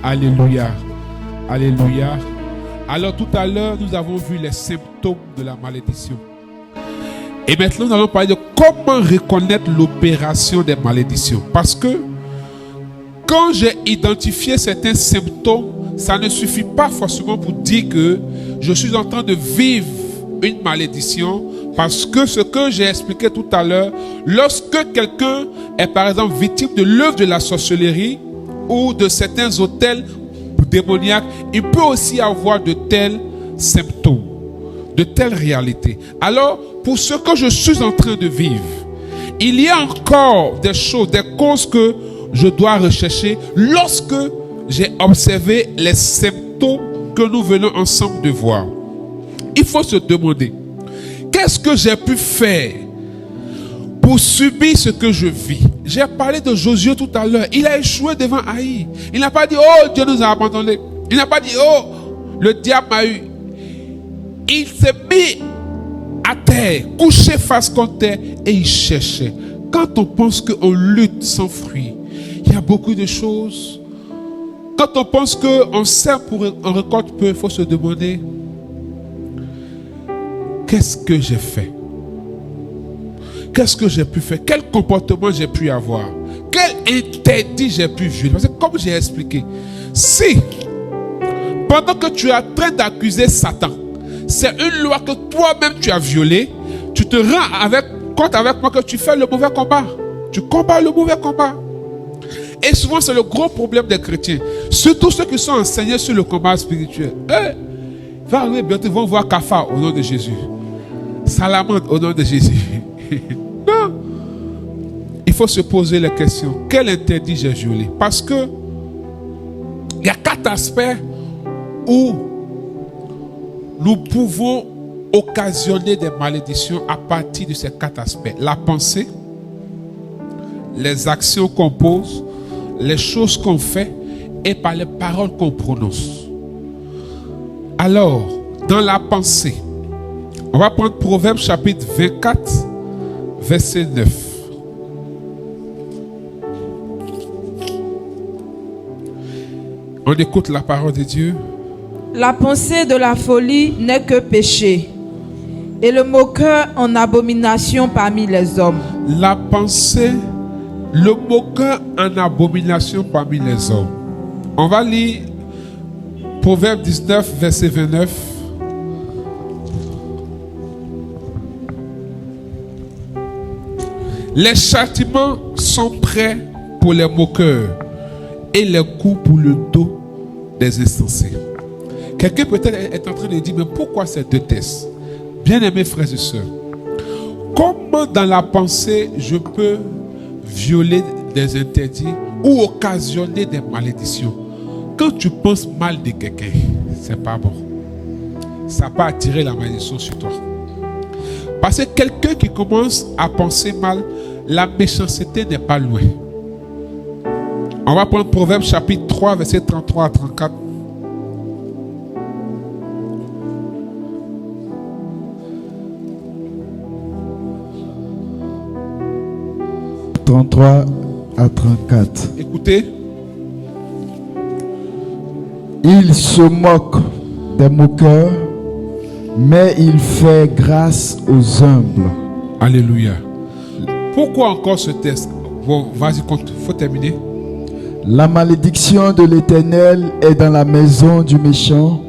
Alléluia. Alléluia. Alors tout à l'heure, nous avons vu les symptômes de la malédiction. Et maintenant, nous allons parler de comment reconnaître l'opération des malédictions. Parce que quand j'ai identifié certains symptômes, ça ne suffit pas forcément pour dire que je suis en train de vivre une malédiction. Parce que ce que j'ai expliqué tout à l'heure, lorsque quelqu'un est par exemple victime de l'œuvre de la sorcellerie ou de certains autels démoniaques, il peut aussi avoir de tels symptômes, de telles réalités. Alors, pour ce que je suis en train de vivre, il y a encore des choses, des causes que je dois rechercher lorsque j'ai observé les symptômes que nous venons ensemble de voir. Il faut se demander, qu'est-ce que j'ai pu faire pour subir ce que je vis? J'ai parlé de Josué tout à l'heure. Il a échoué devant Haï. Il n'a pas dit, oh, Dieu nous a abandonnés. Il n'a pas dit, oh, le diable m'a eu. Il s'est mis à terre, couché face contre terre, et il cherchait. Quand on pense qu'on lutte sans fruit, il y a beaucoup de choses. Quand on pense qu'on sème pour on récolte peu, il faut se demander, qu'est-ce que j'ai fait? Qu'est-ce que j'ai pu faire? Quel comportement j'ai pu avoir? Quel interdit j'ai pu violer? Parce que comme j'ai expliqué, si pendant que tu es en train d'accuser Satan, c'est une loi que toi-même tu as violée, tu te rends compte avec moi que tu fais le mauvais combat. Tu combats le mauvais combat. Et souvent c'est le gros problème des chrétiens, surtout ceux qui sont enseignés sur le combat spirituel. Va arriver bientôt, ils vont voir Kafa au nom de Jésus, Salamandre au nom de Jésus. Non. Il faut se poser la question, quel interdit j'ai violé? Parce que il y a 4 aspects où nous pouvons occasionner des malédictions à partir de ces 4 aspects. La pensée, les actions qu'on pose, les choses qu'on fait et par les paroles qu'on prononce. Alors, dans la pensée, on va prendre Proverbes chapitre 24, verset 9. On écoute la parole de Dieu. La pensée de la folie n'est que péché, et le moqueur en abomination parmi les hommes. La pensée, le moqueur en abomination parmi les hommes. On va lire Proverbe 19, verset 29. Les châtiments sont prêts pour les moqueurs et les coups pour le dos des insensés. Quelqu'un peut-être est en train de dire, mais pourquoi ces 2 tests? Bien-aimés frères et sœurs, comment dans la pensée je peux violer des interdits ou occasionner des malédictions? Quand tu penses mal de quelqu'un, c'est pas bon. Ça peut attirer la malédiction sur toi. Parce que quelqu'un qui commence à penser mal, la méchanceté n'est pas loin. On va prendre Proverbe chapitre 3, verset 33 à 34. à 34. Écoutez. Il se moque des moqueurs, mais il fait grâce aux humbles. Alléluia. Pourquoi encore ce texte? Bon, vas-y, compte. Faut terminer. La malédiction de l'Éternel est dans la maison du méchant,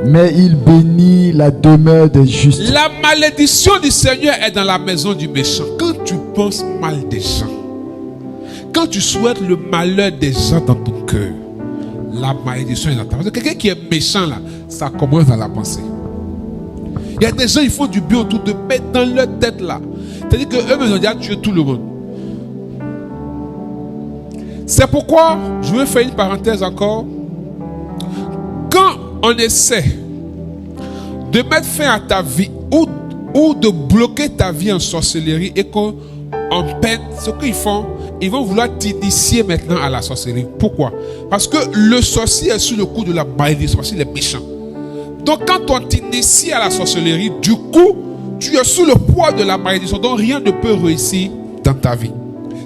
mais il bénit la demeure des justes. La malédiction du Seigneur est dans la maison du méchant. Quand tu penses mal des gens, quand tu souhaites le malheur des gens dans ton cœur, la malédiction est dans ta maison. Quelqu'un qui est méchant là, ça commence dans la pensée. Il y a des gens, ils font du bien autour de mais dans leur tête là. C'est-à-dire qu'eux-mêmes ont déjà tué tout le monde. C'est pourquoi, je veux faire une parenthèse encore. Quand on essaie de mettre fin à ta vie ou de bloquer ta vie en sorcellerie et qu'on peine, ce qu'ils font, ils vont vouloir t'initier maintenant à la sorcellerie. Pourquoi? Parce que le sorcier est sous le coup de la malédiction, il est méchant. Donc quand on t'initie à la sorcellerie, du coup, tu es sous le poids de la malédiction, donc rien ne peut réussir dans ta vie.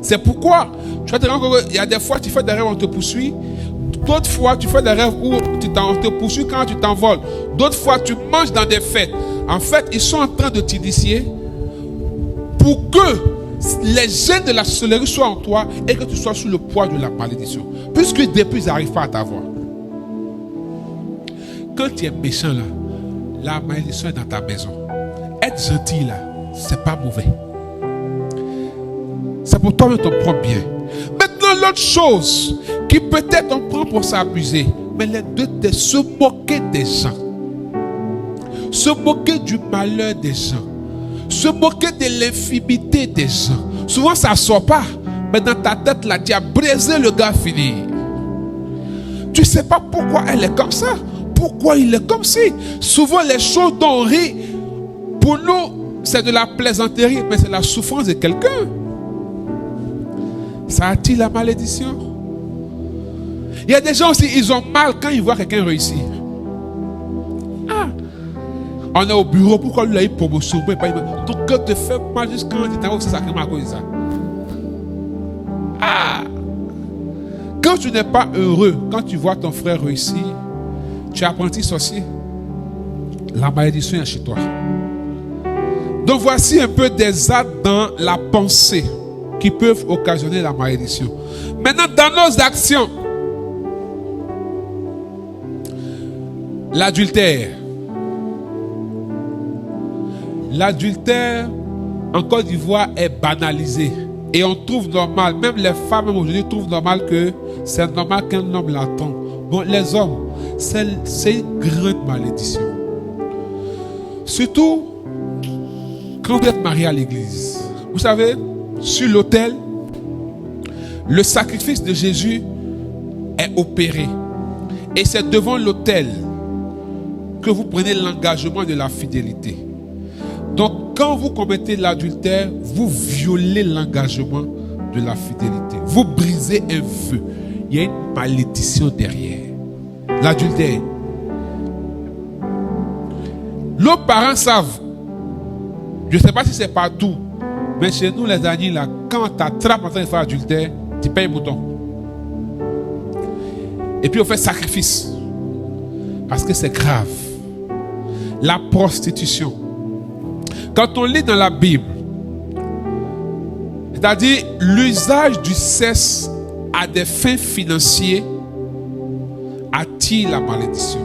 C'est pourquoi, tu vas te rendre compte qu'il y a des fois, tu fais des rêves, on te poursuit. D'autres fois, tu fais des rêves où tu te poursuis quand tu t'envoles. D'autres fois, tu manges dans des fêtes. En fait, ils sont en train de t'initier pour que les gènes de la sorcellerie soient en toi et que tu sois sous le poids de la malédiction. Puisque depuis, ils n'arrivent pas à t'avoir. Quand tu es méchant là, la malédiction est dans ta maison. Être gentil là, c'est pas mauvais. C'est pour toi-même ton propre bien. Maintenant, l'autre chose qui peut-être on prend pour s'amuser, mais les deux, c'est se moquer des gens. Se moquer du malheur des gens. Se moquer de l'infimité des gens. Souvent, ça ne sort pas. Mais dans ta tête, là, tu as brisé le gars fini. Tu ne sais pas pourquoi elle est comme ça. Pourquoi il est comme ça. Souvent, les choses dont on rit, pour nous, c'est de la plaisanterie, mais c'est la souffrance de quelqu'un. Ça attire la malédiction. Il y a des gens aussi, ils ont mal quand ils voient quelqu'un réussir. Ah, on est au bureau, pourquoi lui a eu promotion? Ton cœur te fait mal jusqu'à quand tu t'en vas sacrément à cause de ça. Ah, quand tu n'es pas heureux, quand tu vois ton frère réussir, tu es apprenti sorcier. La malédiction est chez toi. Donc voici un peu des actes dans la pensée qui peuvent occasionner la malédiction. Maintenant, dans nos actions, l'adultère. L'adultère en Côte d'Ivoire est banalisé. Et on trouve normal, même les femmes aujourd'hui trouvent normal que c'est normal qu'un homme la trompe. Bon, les hommes, c'est une grande malédiction. Surtout quand vous êtes marié à l'église. Vous savez, sur l'autel, le sacrifice de Jésus est opéré. Et c'est devant l'autel que vous prenez l'engagement de la fidélité. Donc, quand vous commettez l'adultère, vous violez l'engagement de la fidélité. Vous brisez un vœu. Il y a une malédiction derrière. L'adultère. Nos parents savent. Je ne sais pas si c'est partout. Mais chez nous, les amis, là, quand tu attrapes en train de faire adultère, tu payes un mouton. Et puis on fait sacrifice. Parce que c'est grave. La prostitution. Quand on lit dans la Bible, c'est-à-dire l'usage du sexe à des fins financières attire la malédiction.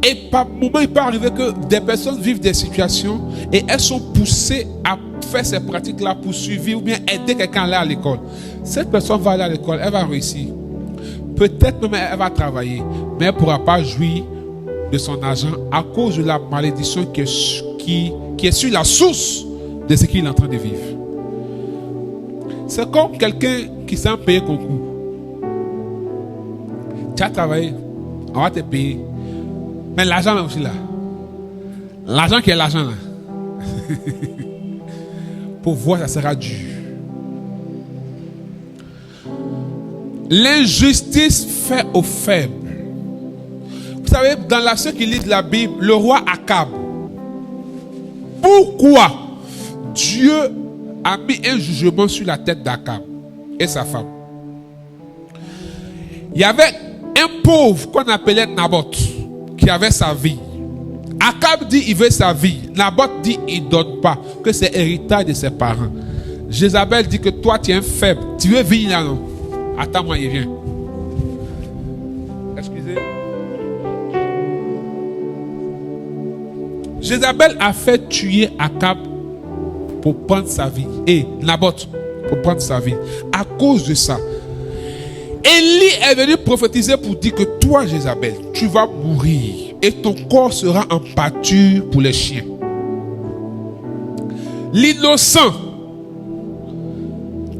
Et par moment, il peut arriver que des personnes vivent des situations et elles sont poussées à faire ces pratiques-là pour suivre ou bien aider quelqu'un à aller à l'école. Cette personne va aller à l'école, elle va réussir. Peut-être même elle va travailler, mais elle ne pourra pas jouir de son argent à cause de la malédiction qui est sur la source de ce qu'il est en train de vivre. C'est comme quelqu'un qui s'est payé concours. Tu as travaillé, on va te payer. Mais l'argent est aussi là. L'argent qui est l'argent là. Pour voir, ça sera dur. L'injustice fait aux faibles. Vous savez, dans ceux qui lisent la Bible, le roi Akab. Pourquoi Dieu a mis un jugement sur la tête d'Akab et sa femme? Il y avait un pauvre qu'on appelait Naboth qui avait sa vie. Akab dit il veut sa vie. Naboth dit il ne donne pas, que c'est héritage de ses parents. Jézabel dit que toi tu es un faible. Tu veux vivre là, non? Attends-moi, il vient. Excusez. Jézabel a fait tuer Akab pour prendre sa vie. Et Naboth pour prendre sa vie. À cause de ça, Élie est venu prophétiser pour dire que toi, Jézabel, tu vas mourir et ton corps sera en pâture pour les chiens. L'innocent,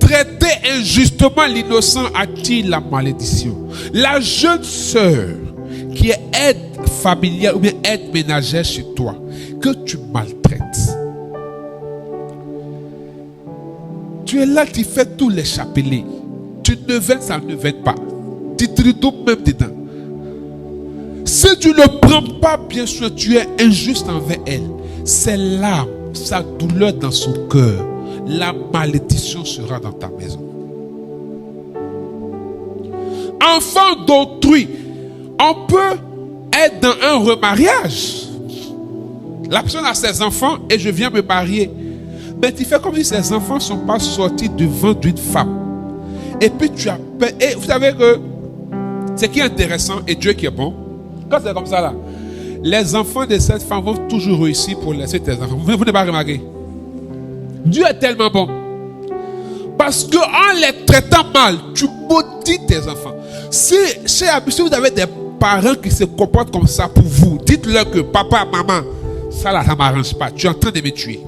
traiter injustement l'innocent attire la malédiction. La jeune sœur qui est aide familiale ou bien aide ménagère chez toi, que tu maltraites. Tu es là, tu fais tous les chapelets. Tu ne veines, ça ne veine pas. Tu te retournes même dedans. Si tu ne prends pas bien soin, tu es injuste envers elle. C'est l'âme, sa douleur dans son cœur. La malédiction sera dans ta maison. enfant d'autrui. On peut être dans un remariage. La personne a ses enfants et je viens me marier. Mais tu fais comme si ces enfants ne sont pas sortis du ventre d'une femme. Et puis tu as peur. Et vous savez que ce qui est intéressant et Dieu qui est bon, quand c'est comme ça là, les enfants de cette femme vont toujours réussir pour laisser tes enfants. Vous n'avez pas remarqué? Dieu est tellement bon. Parce qu'en les traitant mal, tu maudis tes enfants. Si vous avez des parents qui se comportent comme ça pour vous, dites-leur que papa, maman, ça là, ça ne m'arrange pas. Tu es en train de me tuer.